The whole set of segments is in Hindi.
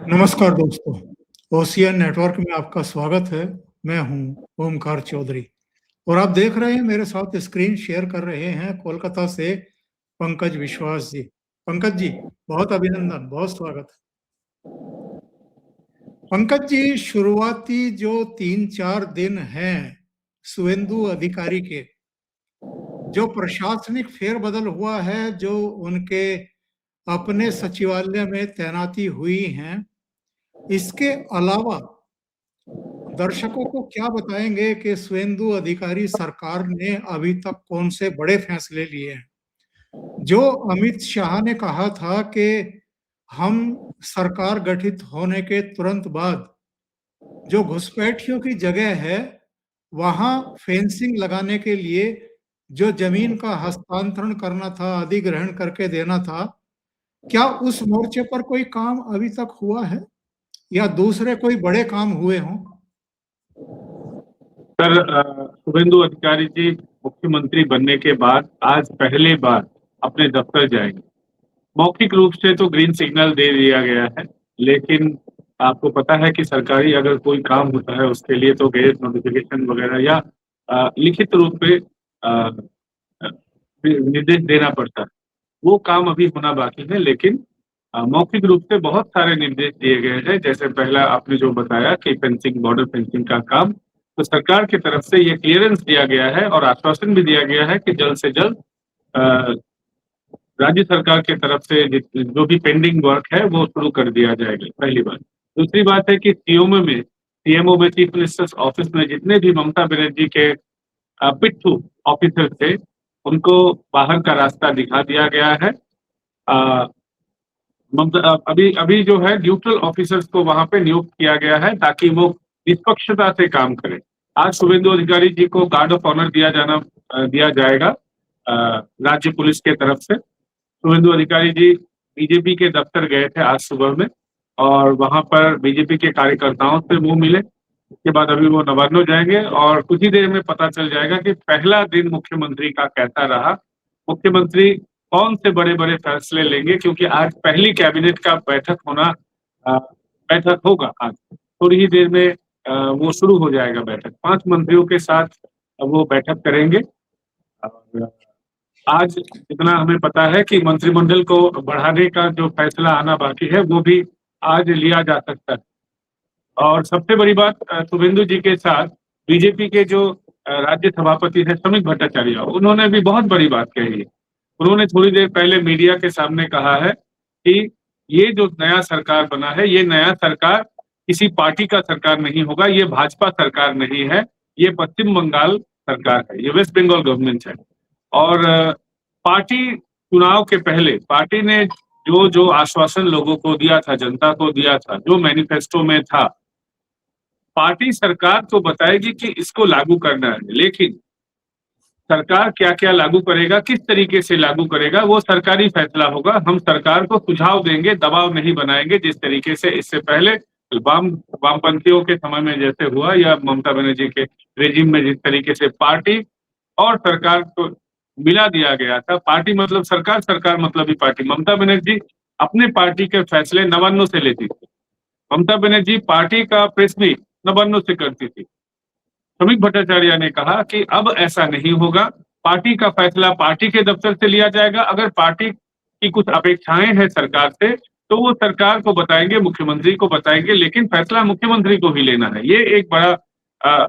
नमस्कार दोस्तों, ओशियन नेटवर्क में आपका स्वागत है। मैं हूं ओमकार चौधरी और आप देख रहे हैं मेरे साथ स्क्रीन शेयर कर रहे हैं कोलकाता से पंकज विश्वास जी। पंकज जी, बहुत अभिनंदन, बहुत स्वागत। पंकज जी, शुरुआती जो 3-4 दिन हैं शुभेंदु अधिकारी के, जो प्रशासनिक फेरबदल हुआ है, जो उनके अपने सचिवालय में तैनाती हुई हैं, इसके अलावा दर्शकों को क्या बताएंगे कि शुभेंदु अधिकारी सरकार ने अभी तक कौन से बड़े फैसले लिए हैं? जो अमित शाह ने कहा था कि हम सरकार गठित होने के तुरंत बाद जो घुसपैठियों की जगह है, वहां फेंसिंग लगाने के लिए जो जमीन का हस्तांतरण करना था, अधिग्रहण करके देना था, क्या उस मोर्चे पर कोई काम अभी तक हुआ है या दूसरे कोई बड़े काम हुए हों? सर, शुभेंदु अधिकारी जी मुख्यमंत्री बनने के बाद आज पहली बार अपने दफ्तर जाएंगे। मौखिक रूप से तो ग्रीन सिग्नल दे दिया गया है, लेकिन आपको पता है कि सरकारी अगर कोई काम होता है उसके लिए तो गैजेट नोटिफिकेशन वगैरह या लिखित रूप में निर्देश देना पड़ता है। वो काम अभी होना बाकी है, लेकिन मौखिक रूप से बहुत सारे निर्देश दिए गए हैं। जैसे पहला आपने जो बताया कि फेंसिंग, बॉर्डर फेंसिंग का काम, तो सरकार की तरफ से ये क्लियरेंस दिया गया है और आश्वासन भी दिया गया है कि जल्द से जल्द राज्य सरकार की तरफ से जो भी पेंडिंग वर्क है वो शुरू कर दिया जाएगा, पहली बात। दूसरी बात है कि सीएमओ में चीफ मिनिस्टर्स ऑफिस में जितने भी ममता बनर्जी के पिट्ठू ऑफिसर थे, उनको बाहर का रास्ता दिखा दिया गया है। अभी अभी जो है न्यूट्रल ऑफिसर्स को वहां पे नियुक्त किया गया है ताकि वो निष्पक्षता से काम करें। आज शुभेंदु अधिकारी जी को गार्ड ऑफ ऑनर दिया जाएगा राज्य पुलिस के तरफ से। शुभेंदु अधिकारी जी बीजेपी के दफ्तर गए थे आज सुबह में और वहां पर बीजेपी के कार्यकर्ताओं से वो मिले। उसके बाद अभी वो नवान्नो जाएंगे और कुछ ही देर में पता चल जाएगा कि पहला दिन मुख्यमंत्री का कैसा रहा। मुख्यमंत्री कौन से बड़े बड़े फैसले लेंगे, क्योंकि आज पहली कैबिनेट का बैठक होगा। आज थोड़ी ही देर में वो शुरू हो जाएगा बैठक। 5 मंत्रियों के साथ वो बैठक करेंगे। और आज इतना हमें पता है कि मंत्रिमंडल को बढ़ाने का जो फैसला आना बाकी है वो भी आज लिया जा सकता है। और सबसे बड़ी बात, शुभेंदु जी के साथ बीजेपी के जो राज्य सभापति हैं श्रमिक भट्टाचार्य, उन्होंने भी बहुत बड़ी बात कही है। उन्होंने थोड़ी देर पहले मीडिया के सामने कहा है कि ये जो नया सरकार बना है, ये नया सरकार किसी पार्टी का सरकार नहीं होगा, ये भाजपा सरकार नहीं है, ये पश्चिम बंगाल सरकार है, ये वेस्ट बंगाल गवर्नमेंट है। और पार्टी चुनाव के पहले पार्टी ने जो जो आश्वासन लोगों को दिया था, जनता को दिया था, जो मैनिफेस्टो में था, पार्टी सरकार को बताएगी कि इसको लागू करना है। लेकिन सरकार क्या क्या लागू करेगा, किस तरीके से लागू करेगा, वो सरकारी फैसला होगा। हम सरकार को सुझाव देंगे, दबाव नहीं बनाएंगे, जिस तरीके से इससे पहले वामपंथियों के समय में जैसे हुआ या ममता बनर्जी के रेजिम में जिस तरीके से पार्टी और सरकार को मिला दिया गया था। पार्टी मतलब सरकार, सरकार मतलब ही पार्टी। ममता बनर्जी अपने पार्टी के फैसले नवान्नों से लेती थी। ममता बनर्जी पार्टी का प्रेस मीट नवान्नों से करती थी। श्रमिक भट्टाचार्य ने कहा कि अब ऐसा नहीं होगा, पार्टी का फैसला पार्टी के दफ्तर से लिया जाएगा। अगर पार्टी की कुछ अपेक्षाएं हैं सरकार से तो वो सरकार को बताएंगे, मुख्यमंत्री को बताएंगे, लेकिन फैसला मुख्यमंत्री को ही लेना है। ये एक बड़ा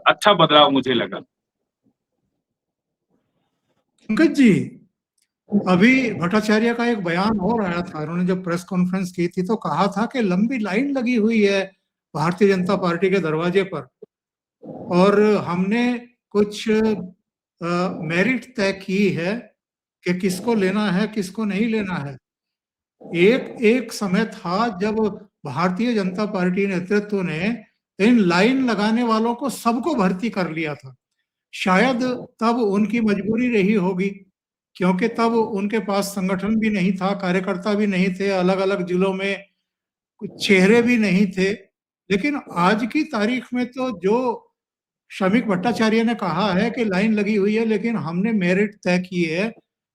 अच्छा बदलाव मुझे लगा। पंकज जी, अभी भट्टाचार्य का एक बयान और आया था। उन्होंने जब प्रेस कॉन्फ्रेंस की थी तो कहा था कि लंबी लाइन लगी हुई है भारतीय जनता पार्टी के दरवाजे पर और हमने कुछ मेरिट तय की है कि किसको लेना है, किसको नहीं लेना है। एक समय था जब भारतीय जनता पार्टी नेतृत्व ने इन लाइन लगाने वालों को सबको भर्ती कर लिया था। शायद तब उनकी मजबूरी रही होगी, क्योंकि तब उनके पास संगठन भी नहीं था, कार्यकर्ता भी नहीं थे, अलग अलग जिलों में कुछ चेहरे भी नहीं थे। लेकिन आज की तारीख में तो जो श्रमिक भट्टाचार्य ने कहा है कि लाइन लगी हुई है, लेकिन हमने मेरिट तय की है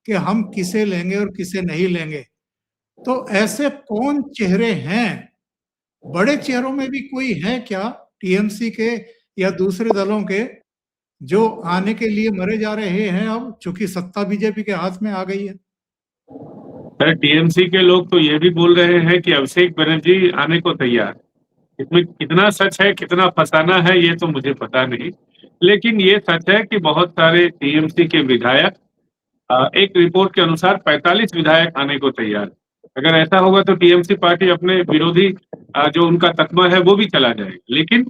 कि हम किसे लेंगे और किसे नहीं लेंगे। तो ऐसे कौन चेहरे हैं बड़े चेहरों में भी कोई है क्या टीएमसी के या दूसरे दलों के जो आने के लिए मरे जा रहे हैं अब, चूंकि सत्ता बीजेपी के हाथ में आ गई है? सर, टीएमसी के लोग तो ये भी बोल रहे हैं कि अभिषेक बनर्जी आने को तैयार है। इसमें कितना सच है, कितना फसाना है, ये तो मुझे पता नहीं। लेकिन ये सच है कि बहुत सारे टीएमसी के विधायक, एक रिपोर्ट के अनुसार 45 विधायक आने को तैयार है। अगर ऐसा होगा तो टीएमसी पार्टी अपने विरोधी, जो उनका तकमा है वो भी चला जाएगा। लेकिन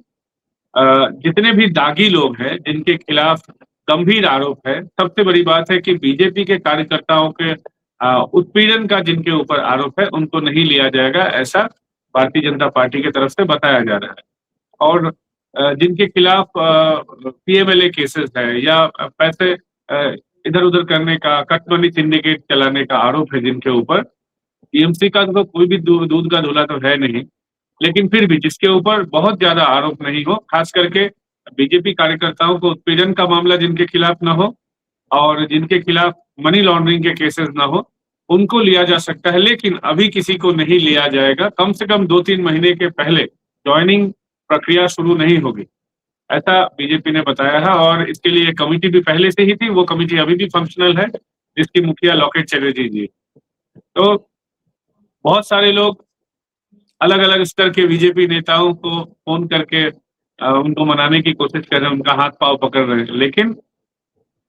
जितने भी दागी लोग हैं जिनके खिलाफ गंभीर आरोप है, सबसे बड़ी बात है कि बीजेपी के कार्यकर्ताओं के उत्पीड़न का जिनके ऊपर आरोप है उनको नहीं लिया जाएगा, ऐसा भारतीय जनता पार्टी की तरफ से बताया जा रहा है। और जिनके खिलाफ पीएमएलए केसेस है या पैसे इधर उधर करने का, कट मनी सिंडिकेट चलाने का आरोप है जिनके ऊपर, टीएमसी का तो कोई भी दूध का धुला तो है नहीं। लेकिन फिर भी जिसके ऊपर बहुत ज्यादा आरोप नहीं हो, खास करके बीजेपी कार्यकर्ताओं को उत्पीड़न का मामला जिनके खिलाफ ना हो और जिनके खिलाफ मनी लॉन्ड्रिंग के केसेस ना हो, उनको लिया जा सकता है। लेकिन अभी किसी को नहीं लिया जाएगा, कम से कम 2-3 महीने के पहले ज्वाइनिंग प्रक्रिया शुरू नहीं होगी, ऐसा बीजेपी ने बताया है। और इसके लिए कमिटी भी पहले से ही थी, वो कमिटी अभी भी फंक्शनल है, जिसकी मुखिया लॉकेट चैटर्जी जी। तो बहुत सारे लोग अलग अलग स्तर के बीजेपी नेताओं को फोन करके उनको मनाने की कोशिश कर रहे हैं, उनका हाथ पांव पकड़ रहे हैं। लेकिन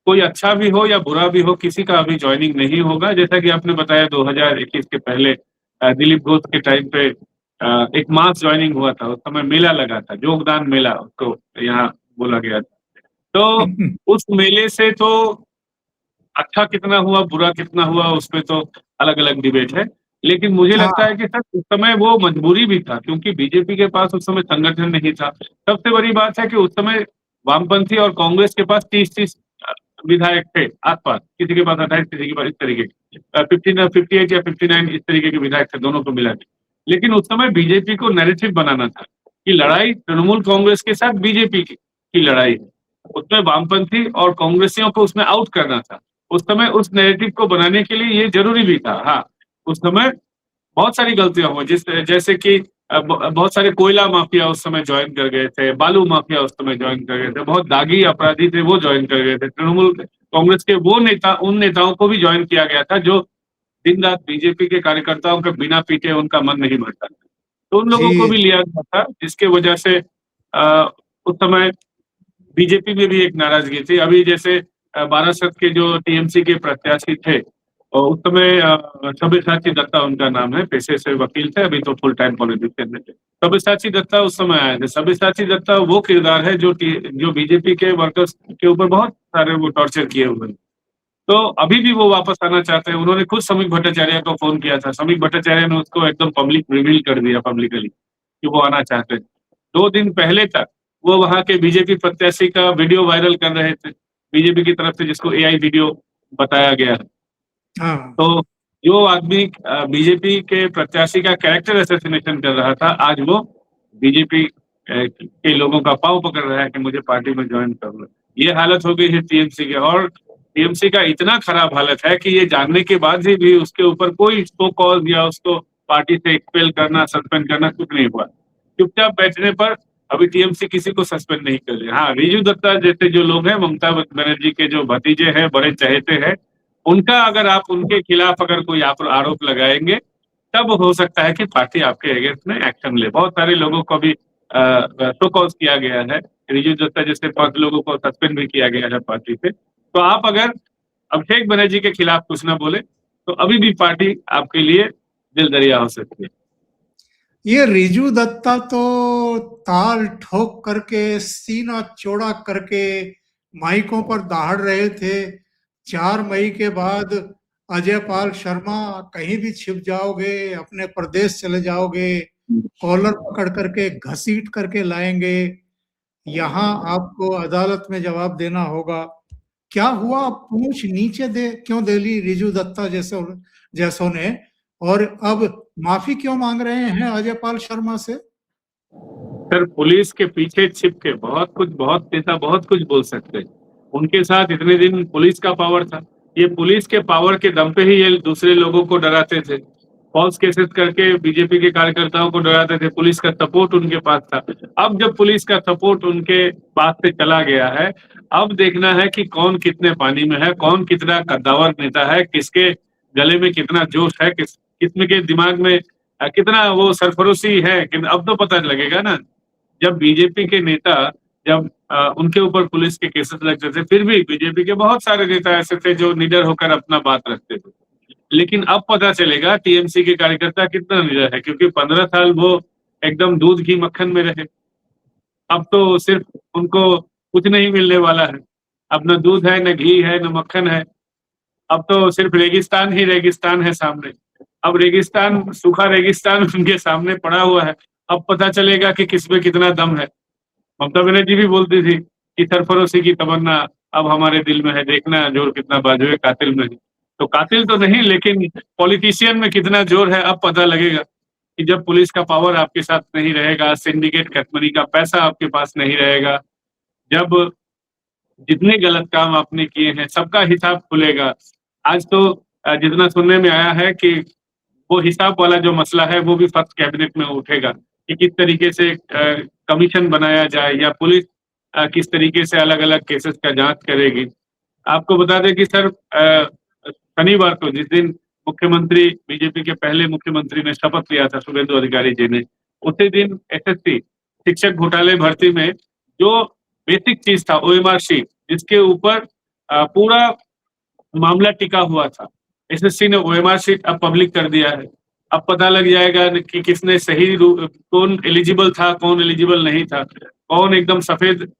कोई अच्छा भी हो या बुरा भी हो, किसी का अभी ज्वाइनिंग नहीं होगा। जैसा कि आपने बताया 2021 के पहले दिलीप घोष के टाइम पे एक मास ज्वाइनिंग हुआ था, उस समय मेला लगा था, योगदान मेला उसको यहाँ बोला गया था। तो उस मेले से तो अच्छा कितना हुआ, बुरा कितना हुआ, उसपे तो अलग अलग डिबेट है। लेकिन मुझे लगता है हाँ, कि सर उस समय वो मजबूरी भी था, क्योंकि बीजेपी के पास उस समय संगठन नहीं था। सबसे बड़ी बात है कि उस समय वामपंथी और कांग्रेस के पास 30-30 विधायक थे आसपास, किसी के पास 28, किसी के पास इस तरीके के 58 या 59 इस तरीके के विधायक थे, दोनों को मिला के। लेकिन उस समय बीजेपी को नैरेटिव बनाना था कि लड़ाई तृणमूल कांग्रेस के साथ बीजेपी की लड़ाई है, उसमें वामपंथी और कांग्रेसियों को उसमें आउट करना था। उस समय उस नैरेटिव को बनाने के लिए ये जरूरी भी था। हाँ, उस समय बहुत सारी गलतियां हुई, जैसे कि बहुत सारे कोयला माफिया उस समय ज्वाइन कर गए थे, बालू माफिया उस समय ज्वाइन कर गए थे, बहुत दागी अपराधी थे वो ज्वाइन कर गए थे। तृणमूल कांग्रेस के वो नेता, उन नेताओं को भी ज्वाइन किया गया था जो दिन रात बीजेपी के कार्यकर्ताओं के बिना पीटे उनका मन नहीं भरता था। तो उन लोगों को जी, भी लिया गया था, जिसके वजह से उस समय बीजेपी में भी एक नाराजगी थी। अभी जैसे बारासत के जो टीएमसी के प्रत्याशी थे, और उस समय सब्यसाची दत्ता उनका नाम है, पेशे से वकील थे, अभी तो फुल टाइम पॉलिटिशियन में थे। सब्यसाची दत्ता उस समय आए थे। सब्यसाची दत्ता वो किरदार है जो बीजेपी के वर्कर्स के ऊपर बहुत सारे वो टॉर्चर किए हुए हैं। तो अभी भी वो वापस आना चाहते हैं। उन्होंने खुद समीक भट्टाचार्य को फोन किया था, समीक भट्टाचार्य ने उसको एकदम पब्लिक रिवील कर दिया पब्लिकली कि वो आना चाहते हैं। 2 दिन पहले तक वो वहां के बीजेपी प्रत्याशी का वीडियो वायरल कर रहे थे बीजेपी की तरफ से, जिसको एआई वीडियो बताया गया है। हाँ, तो जो आदमी बीजेपी के प्रत्याशी का कैरेक्टर असैसिनेशन कर रहा था, आज वो बीजेपी के लोगों का पांव पकड़ रहा है कि मुझे पार्टी में ज्वाइन कर लो। ये हालत हो गई है टीएमसी की। और टीएमसी का इतना खराब हालत है कि ये जानने के बाद भी उसके ऊपर कोई शो कॉज या उसको पार्टी से एक्सपेल करना, सस्पेंड करना कुछ नहीं हुआ। चुपचाप बैठने पर अभी टीएमसी किसी को सस्पेंड नहीं कर रही। हाँ, रिजू दत्ता जैसे जो लोग हैं, ममता बनर्जी के जो भतीजे हैं, बड़े चहेते हैं, उनका अगर आप उनके खिलाफ अगर कोई आप आरोप लगाएंगे, तब हो सकता है कि पार्टी आपके अगेंस्ट में एक्शन ले। बहुत सारे लोगों को भी शो कॉज किया गया है, रिजू दत्ता जैसे 5 लोगों को सस्पेंड भी किया गया है पार्टी से। तो आप अगर अभिषेक बनर्जी के खिलाफ कुछ ना बोले तो अभी भी पार्टी आपके लिए दिल दरिया हो सकती है। ये रिजू दत्ता तो ताल ठोक करके, सीना चौड़ा करके माइकों पर दहाड़ रहे थे, 4 मई के बाद अजय पाल शर्मा कहीं भी छिप जाओगे, अपने प्रदेश चले जाओगे, कॉलर पकड़ करके घसीट करके लाएंगे, यहाँ आपको अदालत में जवाब देना होगा। क्या हुआ, पूछ नीचे दे क्यों दे ली रिजू दत्ता जैसों ने, और अब माफी क्यों मांग रहे हैं अजय पाल शर्मा से? सर, पुलिस के पीछे छिप के बहुत नेता बहुत कुछ बोल सकते हैं। उनके साथ इतने दिन पुलिस का पावर था, ये पुलिस के पावर के दम पे ही ये दूसरे लोगों को डराते थे। फॉल्स केसेस करके बीजेपी के कार्यकर्ताओं को डराते थे, पुलिस का सपोर्ट उनके पास था। अब जब पुलिस का सपोर्ट उनके पास से चला गया है, अब देखना है कि कौन कितने पानी में है, कौन कितना कद्दावर नेता है, किसके गले में कितना जोश है, किस्म के दिमाग में कितना वो सरफरोशी है, कि अब तो पता लगेगा ना। जब बीजेपी के नेता जब उनके ऊपर पुलिस के केसेस लगते थे, फिर भी बीजेपी के बहुत सारे नेता ऐसे थे जो निडर होकर अपना बात रखते थे। लेकिन अब पता चलेगा टीएमसी के कार्यकर्ता कितना निडर है, क्योंकि 15 साल वो एकदम दूध घी मक्खन में रहे। अब तो सिर्फ उनको कुछ नहीं मिलने वाला है, अब न दूध है, न घी है, न मक्खन है। अब तो सिर्फ रेगिस्तान ही रेगिस्तान है सामने। अब रेगिस्तान, सूखा रेगिस्तान उनके सामने पड़ा हुआ है। अब पता चलेगा कि किसमें कितना दम है। ममता बनर्जी भी बोलती थी कि सरफरोशी की तमन्ना अब हमारे दिल में है, देखना जोर कितना बाजुए कातिल में है। तो कातिल तो नहीं, लेकिन पॉलिटिशियन में कितना जोर है अब पता लगेगा, कि जब पुलिस का पावर आपके साथ नहीं रहेगा, सिंडिकेट कटमनी का पैसा आपके पास नहीं रहेगा, जब जितने गलत काम आपने किए हैं सबका हिसाब खुलेगा। आज तो जितना सुनने में आया है कि वो हिसाब वाला जो मसला है वो भी फर्स्ट कैबिनेट में उठेगा, कि किस तरीके से कमीशन बनाया जाए, या पुलिस किस तरीके से अलग अलग केसेस का जांच करेगी। आपको बता दें कि सर, शनिवार को जिस दिन मुख्यमंत्री, बीजेपी के पहले मुख्यमंत्री ने शपथ लिया था शुभेंदु अधिकारी जी ने, उसी दिन एसएससी शिक्षक घोटाले भर्ती में जो बेसिक चीज था ओएमआर शीट, जिसके ऊपर पूरा मामला टिका हुआ था, एसएससी ने ओएमआर शीट अब पब्लिक कर दिया है। अब पता लग जाएगा कि किसने सही कौन एलिजिबल था, कौन एलिजिबल नहीं था, कौन एकदम सफेद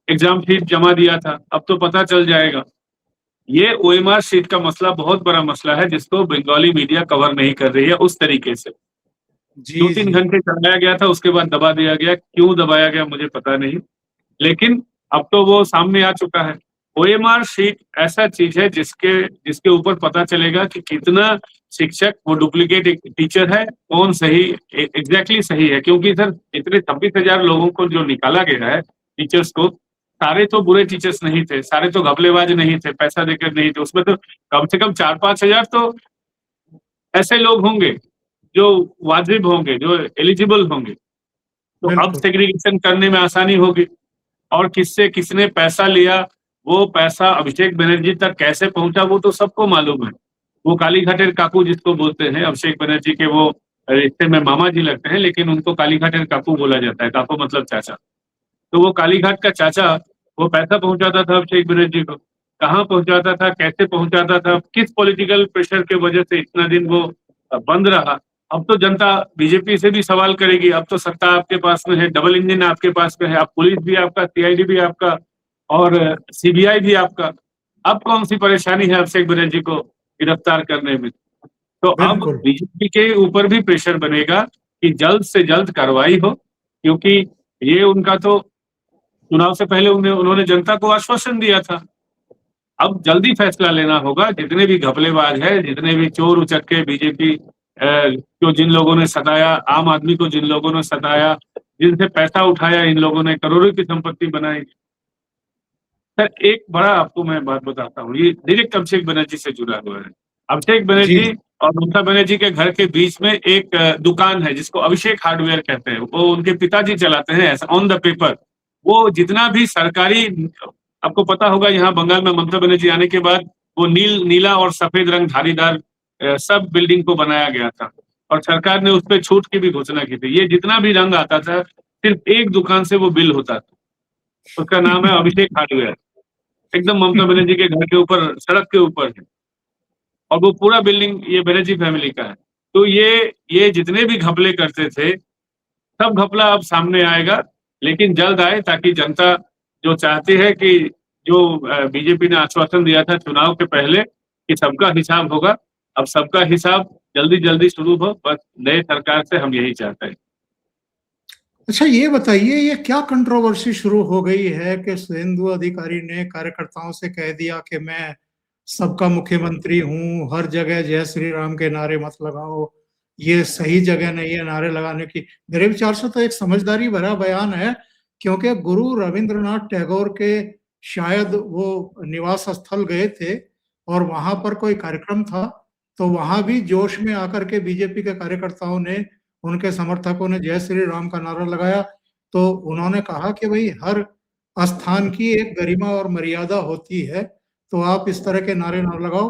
एग्जाम शीट जमा दिया था। अब तो पता चल जाएगा। ये ओएमआर शीट का मसला बहुत बड़ा मसला है, जिसको बंगाली मीडिया कवर नहीं कर रही है उस तरीके से। जी 2-3 जी घंटे चलाया गया था, उसके बाद दबा दिया गया। क्यों दबाया गया मुझे पता नहीं, लेकिन अब तो वो सामने आ चुका है। ओएमआर शीट ऐसा चीज है जिसके जिसके ऊपर पता चलेगा कि कितना शिक्षक वो डुप्लीकेट टीचर है, कौन सही एग्जैक्टली सही है। क्योंकि सर, इतने 26,000 लोगों को जो निकाला गया है टीचर्स को, सारे तो बुरे टीचर्स नहीं थे, सारे तो घपलेबाज नहीं थे, पैसा देकर नहीं थे। उसमें तो कम से कम 4-5 हजार तो ऐसे लोग होंगे जो वाजिब होंगे, जो एलिजिबल होंगे। तो अब बिल्कुल सेग्रीगेशन करने में आसानी होगी। और किससे किसने पैसा लिया, वो पैसा अभिषेक बनर्जी तक कैसे पहुंचा, वो तो सबको मालूम है। वो काली घाटेर काकू जिसको बोलते हैं, अभिषेक बनर्जी के वो रिश्ते में मामा जी लगते हैं, लेकिन उनको काली घाटेर काकू बोला जाता है। काकू मतलब चाचा। तो वो कालीघाट का चाचा वो पैसा पहुंचाता था अभिषेक बनर्जी को। कहाँ पहुंचाता था, कैसे पहुंचाता था, किस पॉलिटिकल प्रेशर के वजह से इतना दिन वो बंद रहा। अब तो जनता बीजेपी से भी सवाल करेगी। अब तो सत्ता आपके पास में है, डबल इंजन आपके पास में है, अब पुलिस भी आपका, सीआईडी भी आपका, और सीबीआई भी आपका। अब कौन सी परेशानी है अभिषेक बनर्जी को गिरफ्तार करने में? तो अब बिल्कुल बीजेपी के ऊपर भी प्रेशर बनेगा कि जल्द से जल्द कार्रवाई हो, क्योंकि ये उनका तो चुनाव से पहले उन्होंने जनता को आश्वासन दिया था। अब जल्दी फैसला लेना होगा। जितने भी घपलेबाज है, जितने भी चोर उचक्के बीजेपी को जिन लोगों ने सताया, आम आदमी को जिन लोगों ने सताया, जिनसे पैसा उठाया, इन लोगों ने करोड़ों की संपत्ति बनाई। सर, एक बड़ा आपको मैं बात बताता हूँ, ये डायरेक्ट अभिषेक बनर्जी से जुड़ा हुआ है। अभिषेक जी बनर्जी और ममता बनर्जी के घर के बीच में एक दुकान है जिसको अभिषेक हार्डवेयर कहते हैं। वो उनके पिताजी चलाते हैं, ऐसा ऑन द पेपर। वो जितना भी सरकारी, आपको पता होगा यहाँ बंगाल में ममता बनर्जी आने के बाद वो नीला और सफेद रंग धारीदार सब बिल्डिंग को बनाया गया था, और सरकार ने उस पर छूट की भी घोषणा की थी। ये जितना भी रंग आता था, सिर्फ एक दुकान से वो बिल होता था, उसका नाम है अभिषेक हार्डवेयर। एकदम ममता बनर्जी के घर के ऊपर, सड़क के ऊपर है, और वो पूरा बिल्डिंग ये बनर्जी फैमिली का है। तो ये जितने भी घपले करते थे, सब घपला अब सामने आएगा, लेकिन जल्द आए, ताकि जनता जो चाहती है कि जो बीजेपी ने आश्वासन दिया था चुनाव के पहले कि सबका हिसाब होगा, अब सबका हिसाब जल्दी जल्दी शुरू हो। बस नए सरकार से हम यही चाहते हैं। अच्छा, ये बताइए, ये क्या कंट्रोवर्सी शुरू हो गई है कि शुभेंदु अधिकारी ने कार्यकर्ताओं से कह दिया कि मैं सबका मुख्यमंत्री हूँ, हर जगह जय श्री राम के नारे मत लगाओ, ये सही जगह नहीं है नारे लगाने की। मेरे विचार से तो एक समझदारी भरा बयान है, क्योंकि गुरु रविंद्रनाथ टैगोर के शायद वो निवास स्थल गए थे और वहां पर कोई कार्यक्रम था, तो वहां भी जोश में आकर के बीजेपी के कार्यकर्ताओं ने, उनके समर्थकों ने जय श्री राम का नारा लगाया। तो उन्होंने कहा कि भाई हर स्थान की एक गरिमा और मर्यादा होती है, तो आप इस तरह के नारे ना लगाओ।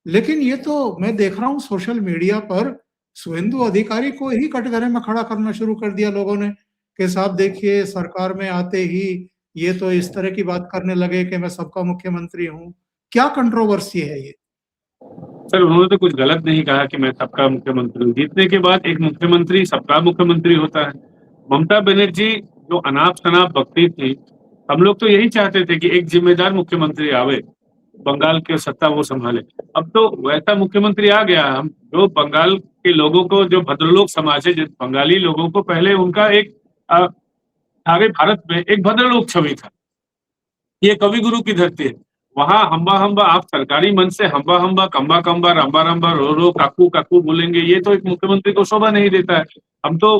लेकिन ये तो मैं देख रहा हूँ सोशल मीडिया पर शुभेंदु अधिकारी को ही कटघरे में खड़ा करना शुरू कर दिया लोगों ने कि साहब देखिए सरकार में आते ही ये तो इस तरह की बात करने लगे कि मैं सबका मुख्यमंत्री हूँ। क्या कंट्रोवर्सी है ये? सर उन्होंने तो कुछ गलत नहीं कहा कि मैं सबका मुख्यमंत्री हूँ। जीतने के बाद एक मुख्यमंत्री सबका मुख्यमंत्री होता है। ममता बनर्जी जो अनाप शनाप बकती थी, हम लोग तो यही चाहते थे कि एक जिम्मेदार मुख्यमंत्री आवे, बंगाल की सत्ता वो संभाले। अब तो वैसा मुख्यमंत्री आ गया। हम जो बंगाल के लोगों को, जो भद्रलोक समाज है, बंगाली लोगों को पहले उनका एक सारे भारत में एक भद्रलोक छवि था। ये कवि गुरु की धरती है। वहां हम्बा हम्बा, आप सरकारी मन से हम्बा हम्बा, कंबा कंबा, रंबा रंबा, रो रो, काकू काकू बोलेंगे, ये तो एक मुख्यमंत्री को शोभा नहीं देता है। हम तो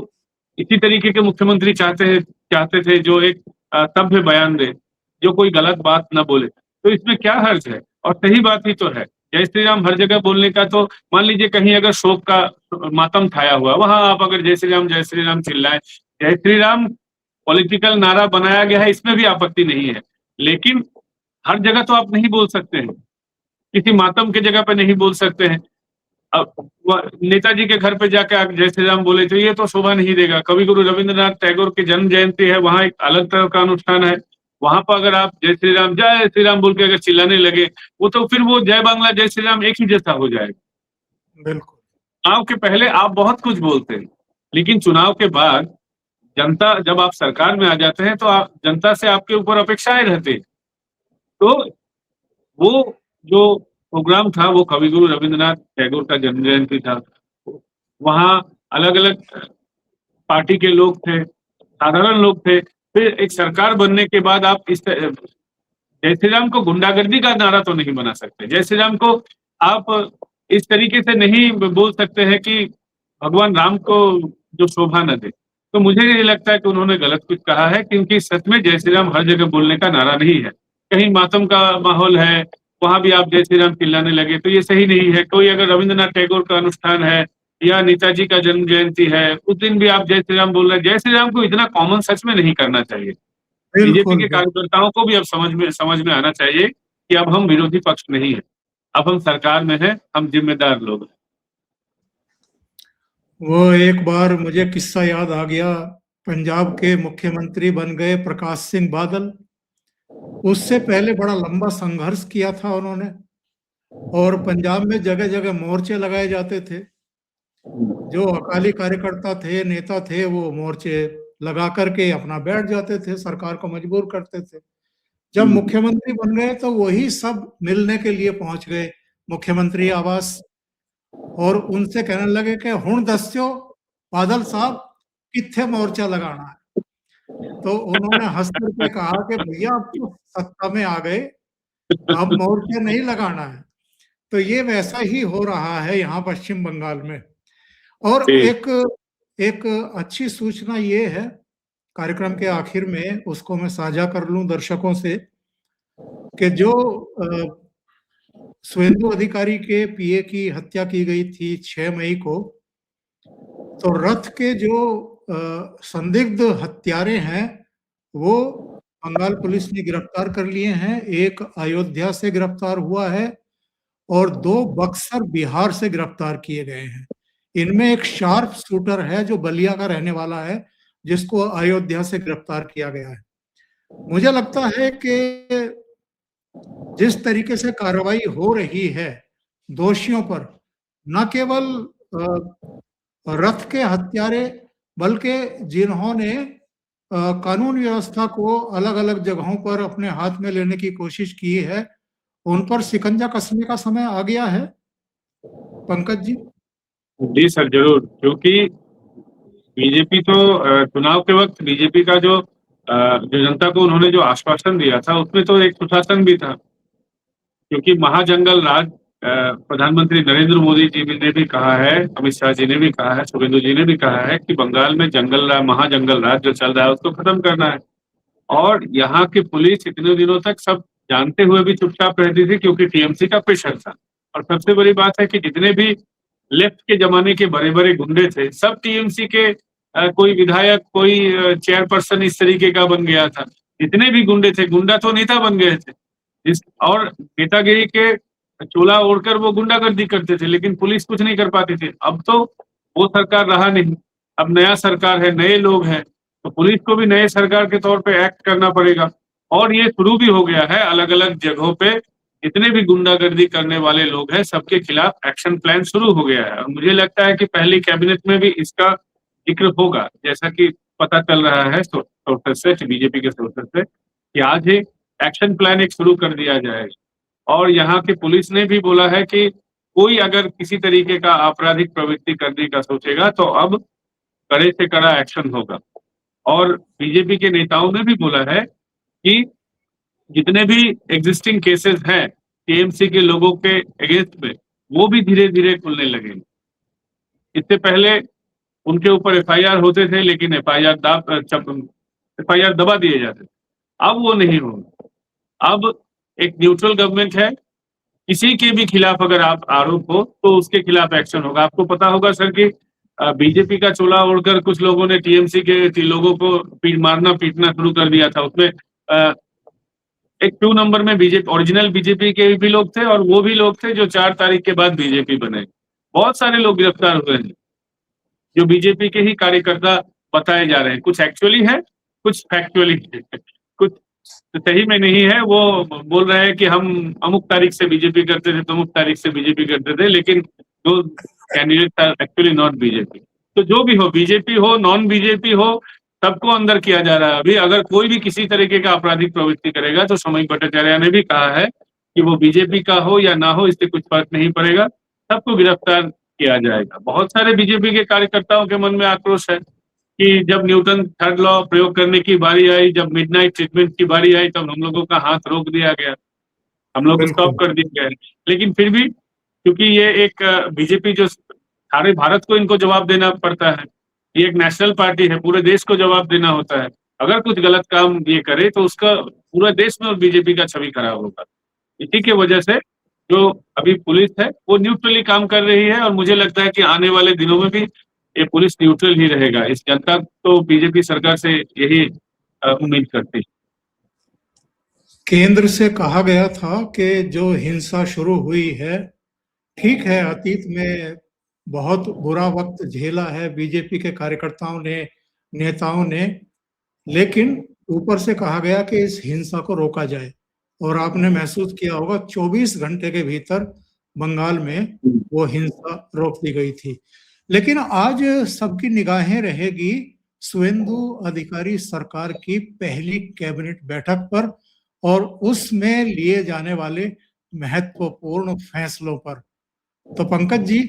इसी तरीके के मुख्यमंत्री चाहते थे जो एक सभ्य बयान दे, जो कोई गलत बात ना बोले। तो इसमें क्या हर्ज है? और सही बात ही तो है। जय श्री राम हर जगह बोलने का, तो मान लीजिए कहीं अगर शोक का मातम छाया हुआ, वहां आप अगर जय श्री राम चिल्लाए, जय श्री राम पॉलिटिकल नारा बनाया गया है, इसमें भी आपत्ति नहीं है। लेकिन हर जगह तो आप नहीं बोल सकते हैं, किसी मातम की जगह पे नहीं बोल सकते हैं। अब नेताजी के घर पे जाके आप जय श्री राम बोले तो ये तो शोभा नहीं देगा। कवि गुरु रविंद्रनाथ टैगोर की जन्म जयंती है, वहां एक अलग तरह का अनुष्ठान है। वहां पर अगर आप जय श्री राम बोल के अगर चिल्लाने लगे, वो तो फिर वो जय बांग्ला जय श्री राम एक ही जैसा हो जाएगा। बिल्कुल। चुनाव के पहले आप बहुत कुछ बोलते हैं, लेकिन चुनाव के बाद जनता, जब आप सरकार में आ जाते हैं तो आप जनता से आपके ऊपर अपेक्षाएं रहती हैं। तो वो जो प्रोग्राम था, वो कविगुरु रविंद्रनाथ टैगोर का जन्म जयंती था। वहां अलग अलग पार्टी के लोग थे, साधारण लोग थे। फिर एक सरकार बनने के बाद आप इस जय श्री राम को गुंडागर्दी का नारा तो नहीं बना सकते। जय श्री राम को आप इस तरीके से नहीं बोल सकते हैं कि भगवान राम को जो शोभा न दे। तो मुझे ये लगता है कि उन्होंने गलत कुछ कहा है, क्योंकि सच में जय श्री राम हर जगह बोलने का नारा नहीं है। कहीं मातम का माहौल है, वहां भी आप जय श्री राम चिल्लाने लगे तो ये सही नहीं है। कोई अगर रविंद्रनाथ टैगोर का अनुष्ठान है या नेताजी का जन्म जयंती है, उस दिन भी आप जय श्री राम बोल रहे हैं। जय श्री राम को इतना कॉमन सच में नहीं करना चाहिए। बीजेपी बिल्कुल के कार्यकर्ताओं को भी अब समझ में आना चाहिए कि अब हम विरोधी पक्ष नहीं है, अब हम सरकार में हैं, हम जिम्मेदार लोग हैं। वो एक बार मुझे किस्सा याद आ गया, पंजाब के मुख्यमंत्री बन गए प्रकाश सिंह बादल। उससे पहले बड़ा लंबा संघर्ष किया था उन्होंने, और पंजाब में जगह जगह मोर्चे लगाए जाते थे। जो अकाली कार्यकर्ता थे, नेता थे, वो मोर्चे लगा करके अपना बैठ जाते थे, सरकार को मजबूर करते थे। जब मुख्यमंत्री बन गए तो वही सब मिलने के लिए पहुंच गए मुख्यमंत्री आवास, और उनसे कहने लगे कि हुण दस्यो बादल साहब कित्थे मोर्चा लगाना है। तो उन्होंने हंस करके कहा कि भैया अब तो सत्ता में आ गए, अब मोर्चे नहीं लगाना है। तो ये वैसा ही हो रहा है यहाँ पश्चिम बंगाल में। और एक अच्छी सूचना ये है, कार्यक्रम के आखिर में उसको मैं साझा कर लूं दर्शकों से, कि जो शुभेंदु अधिकारी के पीए की हत्या की गई थी 6 मई को, तो रथ के जो संदिग्ध हत्यारे हैं वो बंगाल पुलिस ने गिरफ्तार कर लिए हैं। एक अयोध्या से गिरफ्तार हुआ है और 2 बक्सर बिहार से गिरफ्तार किए गए हैं। इनमें एक शार्प शूटर है जो बलिया का रहने वाला है, जिसको अयोध्या से गिरफ्तार किया गया है। मुझे लगता है कि जिस तरीके से कार्रवाई हो रही है दोषियों पर, न केवल रथ के हत्यारे, बल्कि जिन्होंने कानून व्यवस्था को अलग अलग जगहों पर अपने हाथ में लेने की कोशिश की है, उन पर शिकंजा कसने का समय आ गया है। पंकज जी। जी सर, जरूर। क्योंकि बीजेपी तो चुनाव के वक्त बीजेपी का जो जनता को उन्होंने जो आश्वासन दिया था, उसमें तो एक सुशासन भी था। क्योंकि महाजंगल राज प्रधानमंत्री नरेंद्र मोदी जी ने भी कहा है, अमित शाह जी ने भी कहा है, शुभेंदु जी ने भी कहा है कि बंगाल में महाजंगल राज जो चल रहा है उसको खत्म करना है। और यहाँ की पुलिस इतने दिनों तक सब जानते हुए भी चुपचाप रहती थी, क्योंकि टीएमसी का प्रेशर था। और सबसे बड़ी बात है कि जितने भी लेफ्ट के जमाने के बड़े बड़े गुंडे थे, सब टीएमसी के कोई विधायक, कोई चेयरपर्सन इस तरीके का बन गया था। जितने भी गुंडे थे, गुंडा तो नेता बन गए थे। और नेतागिरी के चोला ओढ़कर वो गुंडागर्दी करते थे, लेकिन पुलिस कुछ नहीं कर पाती थी। अब तो वो सरकार रहा नहीं, अब नया सरकार है, नए लोग हैं, तो पुलिस को भी नए सरकार के तौर पे एक्ट करना पड़ेगा। और ये शुरू भी हो गया है, अलग अलग जगहों पे जितने भी गुंडागर्दी करने वाले लोग हैं, सबके खिलाफ एक्शन प्लान शुरू हो गया है। और मुझे लगता है कि पहली कैबिनेट में भी इसका जिक्र होगा, जैसा कि पता चल रहा है सोर्सेस से, बीजेपी के सोर्सेस से, कि आज ही एक्शन प्लान एक शुरू कर दिया जाएगा। और यहाँ की पुलिस ने भी बोला है कि कोई अगर किसी तरीके का आपराधिक प्रवृत्ति करने का सोचेगा तो अब कड़े से कड़ा एक्शन होगा। और बीजेपी के नेताओं ने भी बोला है कि जितने भी एग्जिस्टिंग केसेस हैं टीएमसी के लोगों के अगेंस्ट में, वो भी धीरे धीरे खुलने लगेंगे। इससे पहले उनके ऊपर एफआईआर होते थे, लेकिन एफआईआर दबा दिए जाते थे। अब वो नहीं होगा। अब एक न्यूट्रल गवर्नमेंट है, किसी के भी खिलाफ अगर आप आरोप हो तो उसके खिलाफ एक्शन होगा। आपको पता होगा सर कि बीजेपी का चोला ओढ़कर कुछ लोगों ने टीएमसी के लोगों को मारना पीटना शुरू कर दिया था। उसमें एक 2 नंबर में बीजेपी, ओरिजिनल बीजेपी के भी लोग थे और वो भी लोग थे जो 4 तारीख के बाद बीजेपी बने। बहुत सारे लोग गिरफ्तार हुए हैं जो बीजेपी के ही कार्यकर्ता बताए जा रहे हैं। कुछ एक्चुअली है, कुछ फैक्चुअली है, कुछ सही में नहीं है। वो बोल रहे हैं कि हम अमुक तारीख से बीजेपी करते थे, तो अमुक तारीख से बीजेपी करते थे, लेकिन जो candidate are actually not BJP. तो जो भी हो, बीजेपी हो, नॉन बीजेपी हो, सबको अंदर किया जा रहा है। अभी अगर कोई भी किसी तरीके का आपराधिक प्रवृत्ति करेगा तो सामयिक भट्टाचार्य ने भी कहा है कि वो बीजेपी का हो या ना हो, इससे कुछ फर्क नहीं पड़ेगा, सबको गिरफ्तार किया जाएगा। बहुत सारे बीजेपी के कार्यकर्ताओं के मन में आक्रोश है कि जब न्यूटन थर्ड लॉ प्रयोग करने की बारी आई, जब मिडनाइट ट्रीटमेंट की बारी आई, तब हम लोगों का हाथ रोक दिया गया, हम लोग स्टॉप कर दिए गए। लेकिन फिर भी क्योंकि ये एक बीजेपी जो सारे भारत को इनको जवाब देना पड़ता है, ये एक नेशनल पार्टी है, पूरे देश को जवाब देना होता है। अगर कुछ गलत काम ये करे तो उसका पूरा देश में और बीजेपी का छवि खराब होगा। इसी की वजह से जो अभी पुलिस है वो न्यूट्रली काम कर रही है, और मुझे लगता है कि आने वाले दिनों में भी ये पुलिस न्यूट्रल ही रहेगा। इस जनता तो बीजेपी सरकार से यही उम्मीद करती है। केंद्र से कहा गया था कि जो हिंसा शुरू हुई है, ठीक है, अतीत में बहुत बुरा वक्त झेला है बीजेपी के कार्यकर्ताओं ने, नेताओं ने, लेकिन ऊपर से कहा गया कि इस हिंसा को रोका जाए। और आपने महसूस किया होगा 24 घंटे के भीतर बंगाल में वो हिंसा रोक दी गई थी। लेकिन आज सबकी निगाहें रहेगी सुवेंदु अधिकारी सरकार की पहली कैबिनेट बैठक पर और उसमें लिए जाने वाले महत्वपूर्ण फैसलों पर। तो पंकज जी,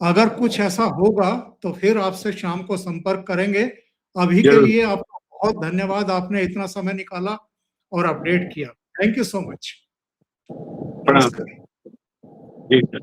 अगर कुछ ऐसा होगा तो फिर आपसे शाम को संपर्क करेंगे। अभी के लिए आपका बहुत धन्यवाद, आपने इतना समय निकाला और अपडेट किया। Thank you so much. नमस्कार। ठीक है।